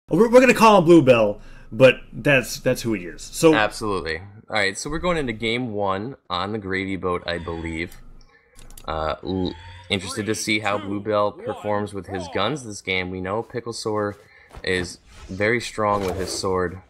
We're going to call him Bluebell, but that's who he is. So absolutely. All right, so we're going into game 1 on the gravy boat, I believe. Interested to see how Bluebell performs with his guns this game. We know Picklesaur is very strong with his sword.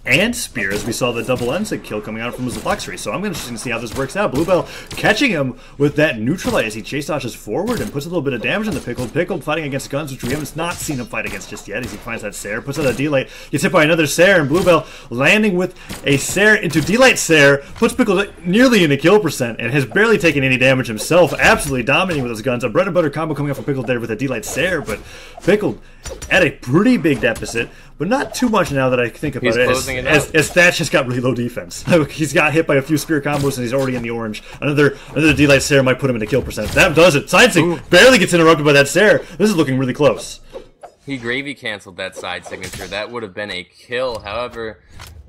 And spears. We saw the double NSIG kill coming out from his luxury, so I'm interested to see how this works out. Bluebell catching him with that neutralize as he chase dodges forward and puts a little bit of damage on the Pickled. Pickled fighting against guns, which we haven't not seen him fight against just yet, as he finds that Sair, puts out a D-Light, gets hit by another Sair, and Bluebell landing with a Sair into D-Light Sair, puts Pickled nearly in a kill percent, and has barely taken any damage himself, absolutely dominating with his guns. A bread and butter combo coming up from Pickled there with a D-Light Sair, but Pickled at a pretty big deficit, but not too much now that I think about it, as Thatch has got really low defense. He's got hit by a few spear combos and he's already in the orange. Another D-Light Sair might put him into kill percent. That does it. Side sig barely gets interrupted by that Sair. This is looking really close. He gravy canceled that side signature. That would have been a kill. However,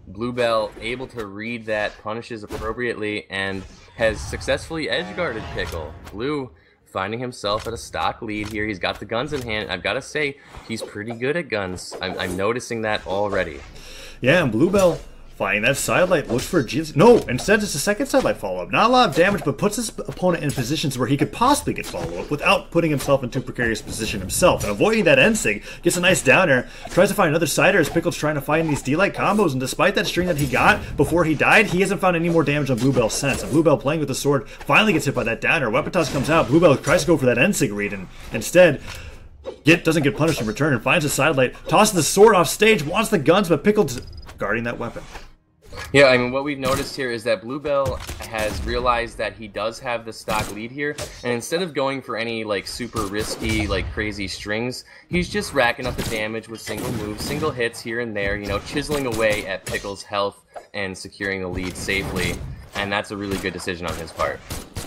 Bluebell able to read that, punishes appropriately, and has successfully edge-guarded Pickle. Blue finding himself at a stock lead here. He's got the guns in hand. I've got to say, he's pretty good at guns. I'm noticing that already. Yeah, and Bluebell finding that sidelight, looks for a no, instead it's a second sidelight follow-up. Not a lot of damage, but puts his opponent in positions where he could possibly get follow-up without putting himself into a precarious position himself. And avoiding that NSIG, gets a nice down air, tries to find another sider as Pickle's trying to find these D-Light combos, and despite that string that he got before he died, he hasn't found any more damage on Bluebell since. And Bluebell playing with the sword finally gets hit by that down air. Weapon toss comes out, Bluebell tries to go for that NSIG read, and instead doesn't get punished in return and finds a sidelight, tosses the sword off stage, wants the guns, but Pickle's guarding that weapon. Yeah, I mean, what we've noticed here is that Bluebell has realized that he does have the stock lead here, and instead of going for any, like, super risky, like, crazy strings, he's just racking up the damage with single moves, single hits here and there, you know, chiseling away at Pickle's health and securing the lead safely, and that's a really good decision on his part.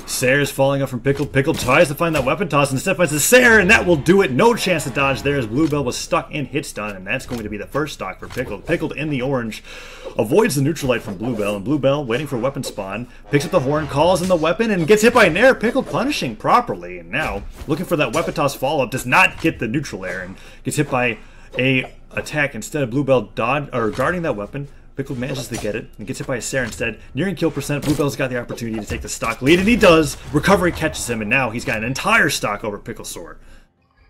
Sair is falling up from Pickle. Pickle tries to find that weapon toss and instead finds the Sair, and that will do it. No chance to dodge there as Bluebell was stuck in hit stun, and that's going to be the first stock for Pickle. Pickled in the orange, avoids the neutral light from Bluebell, and Bluebell waiting for weapon spawn, picks up the horn, calls in the weapon, and gets hit by an air. Pickle punishing properly, and now looking for that weapon toss follow-up, does not get the neutral air, and gets hit by a attack instead of Bluebell guarding that weapon. Pickle manages to get it and gets hit by a Sair instead. Nearing kill percent, Bluebell's got the opportunity to take the stock lead, and he does. Recovery catches him, and now he's got an entire stock over Picklesaur.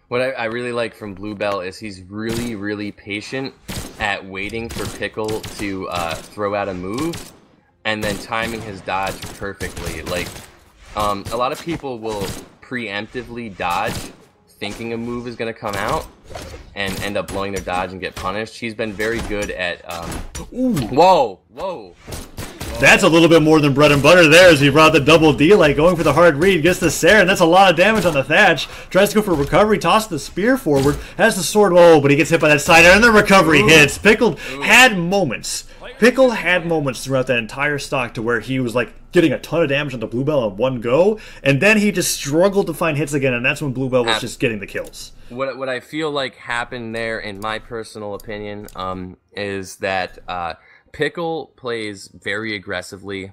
What I really like from Bluebell is he's really, really patient at waiting for Pickle to throw out a move and then timing his dodge perfectly. Like, a lot of people will preemptively dodge thinking a move is going to come out and end up blowing their dodge and get punished. He's been very good at... Whoa! That's a little bit more than bread and butter there as he brought the double D-Light, going for the hard read, gets the Sair, and that's a lot of damage on the Thatch. Tries to go for recovery, tosses the spear forward, has the sword, but he gets hit by that side air, and the recovery hits. Pickle had moments. Pickle had moments throughout that entire stock to where he was like getting a ton of damage on the Bluebell in one go, and then he just struggled to find hits again, and that's when Bluebell was just getting the kills. What I feel like happened there, in my personal opinion, is that Pickle plays very aggressively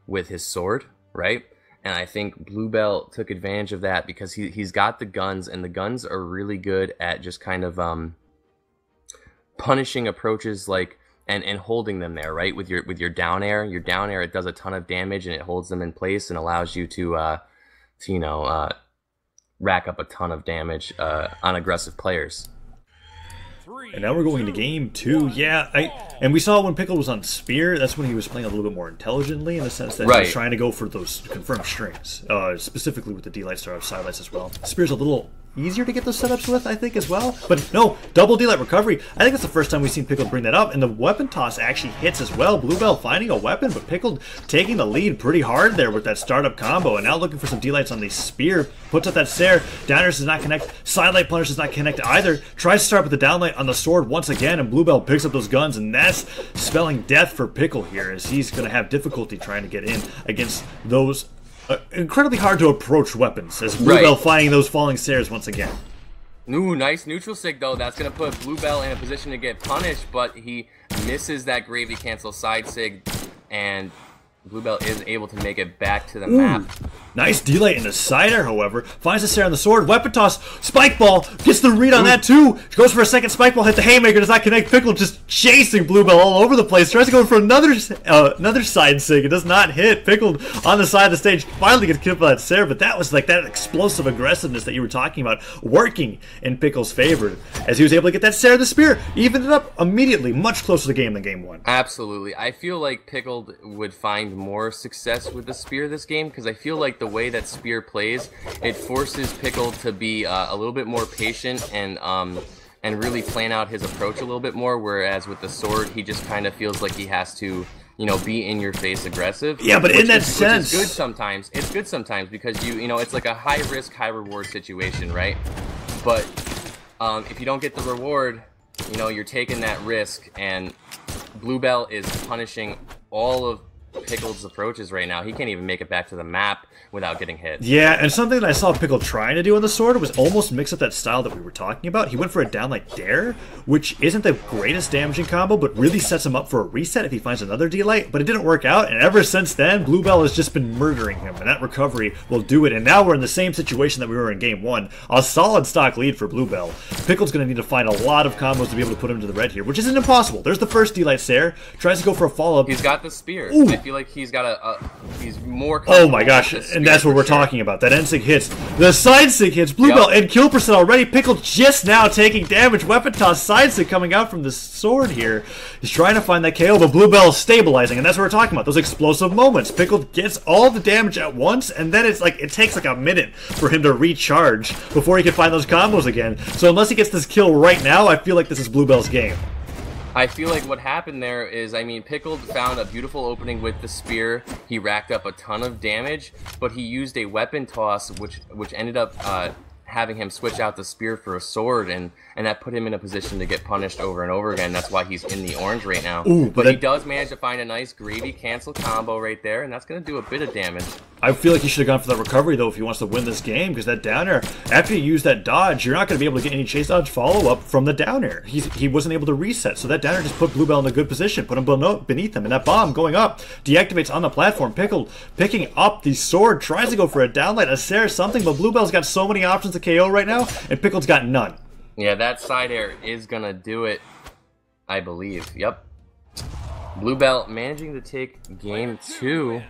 with his sword, right? And I think Bluebell took advantage of that because he's got the guns, and the guns are really good at just kind of punishing approaches like and holding them there, right? With your down air. Your down air, it does a ton of damage and it holds them in place and allows you to rack up a ton of damage on aggressive players. And now we're going to game 2. Yeah, and we saw when Pickle was on Spear, that's when he was playing a little bit more intelligently in the sense that he was trying to go for those confirmed strings, specifically with the D-Light startup sidelights as well. Spear's a little easier to get those setups with, I think, as well. But no, double D-Light recovery. I think that's the first time we've seen Pickle bring that up, and the weapon toss actually hits as well. Bluebell finding a weapon, but Pickle taking the lead pretty hard there with that startup combo, and now looking for some D-Lights on the Spear. Puts up that Sair. Downers does not connect. Sidelight Punish does not connect either. Tries to start with the downlight on the sword once again, and Bluebell picks up those guns, and that's spelling death for Pickle here, as he's going to have difficulty trying to get in against those incredibly hard to approach weapons, as Bluebell finding those falling Sairs once again. Ooh, nice neutral sig though. That's going to put Bluebell in a position to get punished, but he misses that gravy cancel side sig, and Bluebell is able to make it back to the map. Nice delay in the side air, however. Finds the Sarah on the sword. Weapon toss. Spike ball. Gets the read on that too. Goes for a second spike ball. Hit the haymaker. Does not connect. Pickle just chasing Bluebell all over the place. Tries to go for another side sig. It does not hit. Pickle on the side of the stage. Finally gets killed by that Sarah. But that was like that explosive aggressiveness that you were talking about working in Pickle's favor. As he was able to get that Sarah the spear. Evened it up immediately. Much closer to game than game one. Absolutely. I feel like Pickle would find more success with the spear this game. Because I feel like the way that spear plays, it forces Pickle to be a little bit more patient and really plan out his approach a little bit more, whereas with the sword he just kind of feels like he has to, you know, be in your face aggressive. Yeah, but in that sense, which is good sometimes. It's good sometimes because you know it's like a high risk, high reward situation, right? But if you don't get the reward, you know, you're taking that risk, and Bluebell is punishing all of Pickle's approaches right now. He can't even make it back to the map without getting hit. Yeah, and something that I saw Pickle trying to do on the sword was almost mix up that style that we were talking about. He went for a down like dare, which isn't the greatest damaging combo, but really sets him up for a reset if he finds another D-Light, but it didn't work out, and ever since then, Bluebell has just been murdering him, and that recovery will do it, and now we're in the same situation that we were in game one. A solid stock lead for Bluebell. Pickle's going to need to find a lot of combos to be able to put him to the red here, which isn't impossible. There's the first D-Light Sair, tries to go for a follow-up. He's got the spear. Ooh. I feel like he's got he's more. Oh my gosh, and that's what we're talking about. That end sig hits. The side sig hits Bluebell, and kill percent already. Pickle just now taking damage. Weapon toss side sig coming out from the sword here. He's trying to find that KO, but Bluebell is stabilizing, and that's what we're talking about. Those explosive moments. Pickle gets all the damage at once, and then it's like it takes like a minute for him to recharge before he can find those combos again. So unless he gets this kill right now, I feel like this is Bluebell's game. I feel like what happened there is, I mean, Pickle found a beautiful opening with the spear. He racked up a ton of damage, but he used a weapon toss, which ended up having him switch out the spear for a sword, and that put him in a position to get punished over and over again. That's why he's in the orange right now. Ooh, but he does manage to find a nice gravy cancel combo right there, and that's going to do a bit of damage. I feel like he should have gone for that recovery, though, if he wants to win this game, because that down air, after you use that dodge, you're not going to be able to get any chase dodge follow-up from the down air. He wasn't able to reset, so that down air just put Bluebell in a good position, put him beneath him, and that bomb going up deactivates on the platform. Pickle picking up the sword, tries to go for a downlight, a Sarah something, but Bluebell's got so many options to KO right now, and Pickle's got none. Yeah, that side air is going to do it, I believe. Yep. Bluebell managing to take game 2.